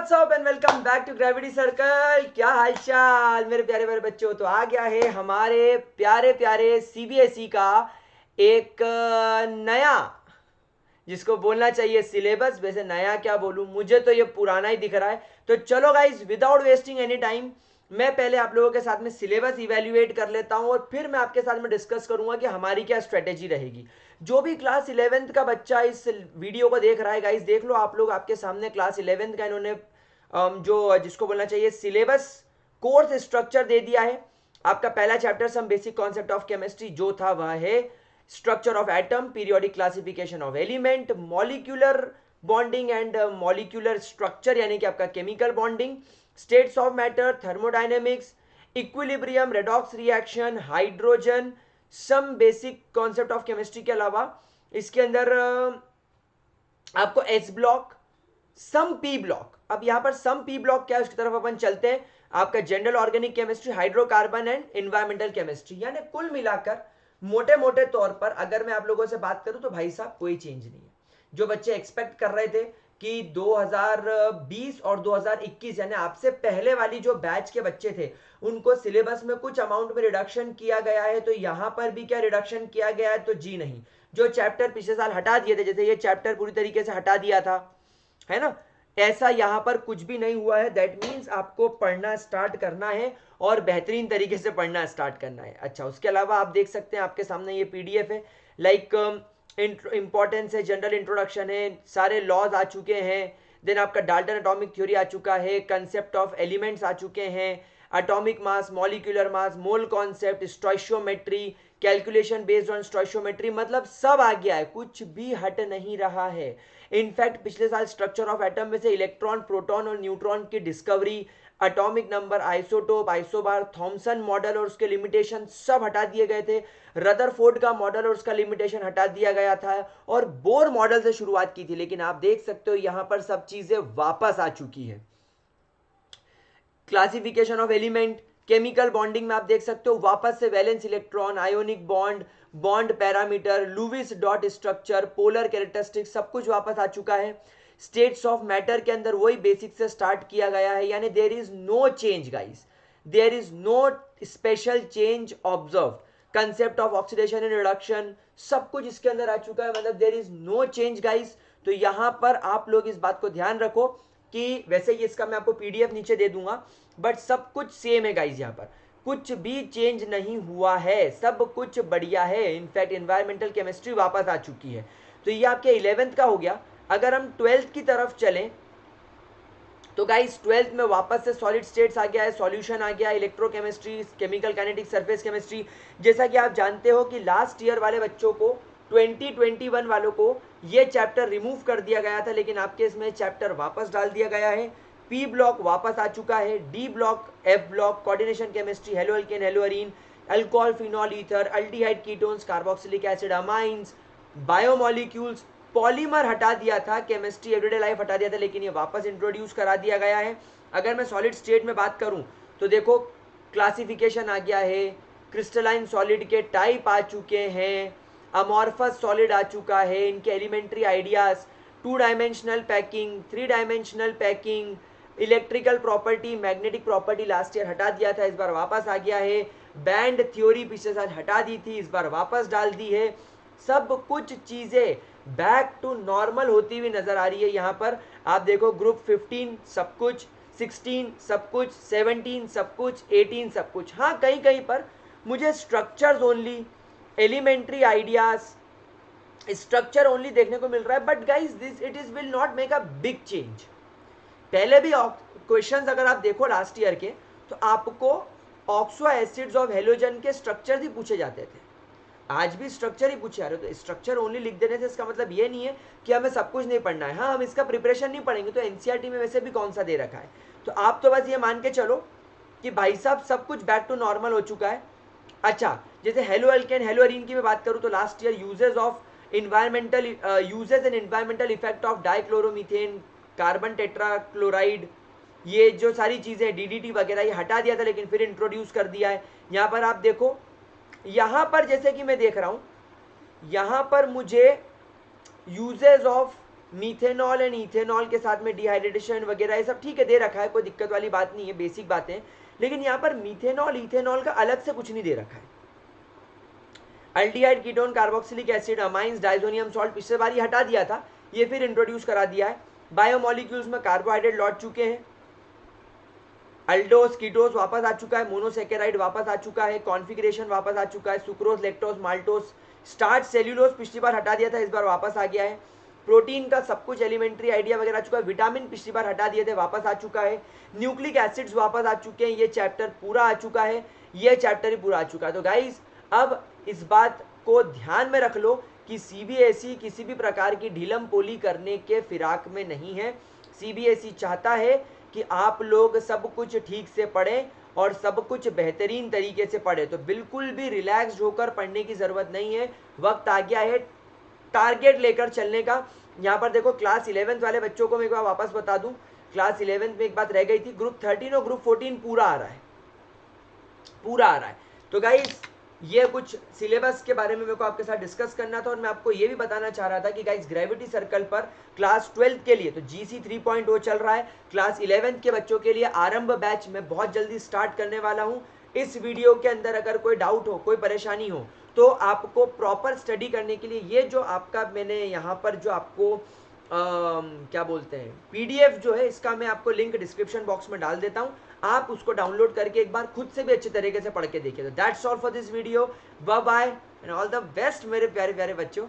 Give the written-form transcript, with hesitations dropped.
WhatsApp and welcome back to gravity circle. क्या हालचाल मेरे प्यारे प्यारे बच्चों। तो आ गया है हमारे प्यारे प्यारे सीबीएसई का एक नया, जिसको बोलना चाहिए सिलेबस। वैसे नया क्या बोलूं, मुझे तो ये पुराना ही दिख रहा है। तो चलो guys, without wasting any time मैं पहले आप लोगों के साथ में सिलेबस इवेल्युएट कर लेता हूं और फिर मैं आपके साथ में डिस्कस करूंगा कि हमारी क्या स्ट्रेटेजी रहेगी। जो भी क्लास 11th का बच्चा इस वीडियो को देख रहा है गाइस, देख लो आप लोग, आपके सामने क्लास 11th का इन्होंने जो जिसको बोलना चाहिए सिलेबस कोर्स स्ट्रक्चर दे दिया है। आपका पहला chapter some basic concept of chemistry जो था वह है structure of atom, periodic classification of element, molecular bonding and molecular structure यानी कि आपका chemical bonding, states of matter, thermodynamics, equilibrium, redox reaction, hydrogen, some basic concept of chemistry के अलावा इसके अंदर आपको s block, some p block. अब यहां पर सम पी ब्लॉक क्या है उसकी तरफ अपन चलते हैं। आपका general organic chemistry, hydrocarbon and environmental chemistry, यानी कुल मिलाकर मोटे मोटे तौर पर अगर मैं आप लोगों से बात करूं तो भाई साहब कोई चेंज नहीं है। जो बच्चे एक्सपेक्ट कर रहे थे कि 2020 और 2021 यानी आपसे पहले वाली जो बैच के बच्चे थे उनको सिलेबस में कुछ अमाउंट में रिडक्शन किया गया है, तो यहां पर भी क्या रिडक्शन किया गया है? तो जी नहीं। जो चैप्टर पिछले साल हटा दिए थे, जैसे ये चैप्टर पूरी तरीके से हटा दिया था, है ना, ऐसा यहां पर कुछ भी नहीं हुआ है। दैट मीन्स आपको पढ़ना स्टार्ट करना है और बेहतरीन तरीके से पढ़ना स्टार्ट करना है। अच्छा, उसके अलावा आप देख सकते हैं आपके सामने ये पीडीएफ है, लाइक इंपॉर्टेंस है, जनरल इंट्रोडक्शन है, सारे लॉज आ चुके हैं, देन आपका डाल्टन एटॉमिक थ्योरी आ चुका है, कंसेप्ट ऑफ एलिमेंट्स आ चुके हैं, atomic mass, molecular mass, mole concept, stoichiometry, calculation based on stoichiometry, मतलब सब आ गया है, कुछ भी हट नहीं रहा है। इनफैक्ट पिछले साल स्ट्रक्चर ऑफ एटम में से इलेक्ट्रॉन, प्रोटॉन और न्यूट्रॉन की discovery, atomic number, isotope, isobar, Thompson model और उसके लिमिटेशन सब हटा दिए गए थे। रदरफोर्ड का मॉडल और उसका लिमिटेशन हटा दिया गया था और बोर मॉडल से शुरुआत की थी। लेकिन आप देख सकते हो यहां पर सब चीजें वापस आ चुकी है। Classification of element, chemical bonding में आप देख सकते हो वापस से valence electron, ionic bond, bond parameter, Lewis dot structure, polar characteristics, सब कुछ वापस आ चुका है। स्टेट्स ऑफ मैटर के अंदर वही बेसिक से स्टार्ट किया गया है, यानी there is no change guys, there is no special change observe. Concept of oxidation and reduction सब कुछ इसके अंदर आ चुका है, मतलब there is no change guys. तो यहां पर आप लोग इस बात को ध्यान रखो कि वैसे ही इसका मैं आपको पीडीएफ नीचे दे दूंगा, बट सब कुछ सेम है गाइस, यहाँ पर कुछ भी चेंज नहीं हुआ है, सब कुछ बढ़िया है। इनफैक्ट एनवायरमेंटल केमिस्ट्री वापस आ चुकी है। तो ये आपके 11th का हो गया। अगर हम 12th की तरफ चलें तो गाइस 12th में वापस से सॉलिड स्टेट्स आ गया है, सॉल्यूशन आ गया, electrochemistry, chemical kinetic, surface chemistry. जैसा कि आप जानते हो कि लास्ट ईयर वाले बच्चों को 2021 वालों को ये चैप्टर रिमूव कर दिया गया था, लेकिन आपके इसमें चैप्टर वापस डाल दिया गया है। पी ब्लॉक वापस आ चुका है, D block, F block, coordination chemistry, hello alkane, hello Areen, alcohol, phenol, ether, aldehyde, ketones, carboxylic acid, amines, biomolecules, polymer हटा दिया था, केमिस्ट्री, एवरीडे लाइफ हटा दिया था, लेकिन ये वापस इंट्रोड्यूस करा दिया गया है। अगर मैं सॉलिड स्टेट में बात करूं तो देखो क्लासिफिकेशन आ गया है, क्रिस्टलाइन सॉलिड के टाइप आ चुके हैं, अमॉर्फस सॉलिड आ चुका है, इनके elementary ideas, 2 dimensional packing, 3 dimensional packing, electrical property, magnetic property last year हटा दिया था, इस बार वापस आ गया है। बैंड थ्योरी पिछले साल हटा दी थी, इस बार वापस डाल दी है। सब कुछ चीजें बैक टू नॉर्मल होती हुई नजर आ रही है। यहाँ पर आप देखो ग्रुप 15 सब कुछ, 16 सब कुछ, 17 सब कुछ, 18 सब कुछ। हाँ, कहीं कहीं पर मुझे structures only, elementary ideas, structure only देखने को मिल रहा है, but guys this it is will not make a big change. पहले भी क्वेश्चंस अगर आप देखो लास्ट ईयर के, तो आपको ऑक्सो एसिड्स ऑफ हेलोजन के स्ट्रक्चर ही पूछे जाते थे, आज भी स्ट्रक्चर ही पूछे जा रहे हो। तो स्ट्रक्चर ओनली लिख देने से इसका मतलब ये नहीं है कि हमें सब कुछ नहीं पढ़ना है। हाँ, हम इसका प्रिपरेशन नहीं पढ़ेंगे तो एनसीईआरटी में वैसे भी कौन सा दे रखा है, तो आप तो बस ये मान के चलो कि भाई साहब सब कुछ बैक टू नॉर्मल हो चुका है। अच्छा, जैसे हेलो अल्केन, हेलो अरीन की मैं बात करूँ तो last year uses of environmental uses and environmental effect of dichloromethane, carbon tetrachloride, ये जो सारी चीजें डीडीटी वगैरह ये हटा दिया था, लेकिन फिर इंट्रोड्यूस कर दिया है। यहाँ पर आप देखो, यहाँ पर जैसे कि मैं देख रहा हूँ, यहाँ पर मुझे uses of methanol and ethanol के साथ में डिहाइड्रेशन वगैरह ये सब ठीक है, दे रखा है, कोई दिक्कत वाली बात नहीं है, बेसिक बातें। लेकिन यहाँ पर मीथेनॉल इथेनॉल का अलग से कुछ नहीं दे रखा है। Aldehyde, ketone, carboxylic acid, amines, diazonium salt पिछले बार ये हटा दिया था, ये फिर इंट्रोड्यूस करा दिया है। बायोमोलिक्यूल्स में कार्बोहाइड्रेट लौट चुके हैं, अल्डोस कीटोस वापस आ चुका है, मोनोसेकेराइड वापस आ चुका है, कॉन्फिगरेशन वापस आ चुका है, sucrose, lactose, maltose, starch, cellulose पिछली बार हटा दिया था, इस बार वापस आ गया है। प्रोटीन का सब कुछ एलिमेंट्री आइडिया वगैरह आ चुका है, विटामिन पिछली बार हटा दिए थे, वापस आ चुका है, न्यूक्लिक एसिड्स वापस आ चुके हैं, ये चैप्टर पूरा आ चुका है, ये चैप्टर ही पूरा आ चुका है। तो गाइस अब इस बात को ध्यान में रख लो कि सीबीएसई किसी भी प्रकार की ढीलम पोली करने के फिराक में नहीं है। सीबीएसई चाहता है कि आप लोग सब कुछ ठीक से पढ़ें और सब कुछ बेहतरीन तरीके से पढ़ें। तो बिल्कुल भी रिलैक्स्ड होकर पढ़ने की ज़रूरत नहीं है, वक्त आ गया है टारगेट लेकर चलने का। यहाँ पर देखो क्लास 11th वाले बच्चों को मैं एक बार वापस बता दूं, क्लास 11th में एक बात रह गई थी, ग्रुप 13 और ग्रुप 14 पूरा आ रहा है, पूरा आ रहा है। तो गाइस ये कुछ सिलेबस के बारे में मेरे को आपके साथ डिस्कस करना था, और मैं आपको ये भी बताना चाह रहा था कि गाइस ग्रेविटी सर्कल पर क्लास 12th के लिए तो GC 3.0 चल रहा है, क्लास 11th के बच्चों के लिए आरंभ बैच मैं बहुत जल्दी स्टार्ट करने वाला हूँ। इस वीडियो के अंदर अगर कोई डाउट हो, कोई परेशानी हो, तो आपको प्रॉपर स्टडी करने के लिए ये जो आपका मैंने यहाँ पर जो आपको क्या बोलते हैं PDF जो है, इसका मैं आपको लिंक डिस्क्रिप्शन बॉक्स में डाल देता हूँ, आप उसको डाउनलोड करके एक बार खुद से भी अच्छे तरीके से पढ़ के देखिए। तो that's all for this video, bye bye and all the best मेरे प्यारे प्यारे बच्चों।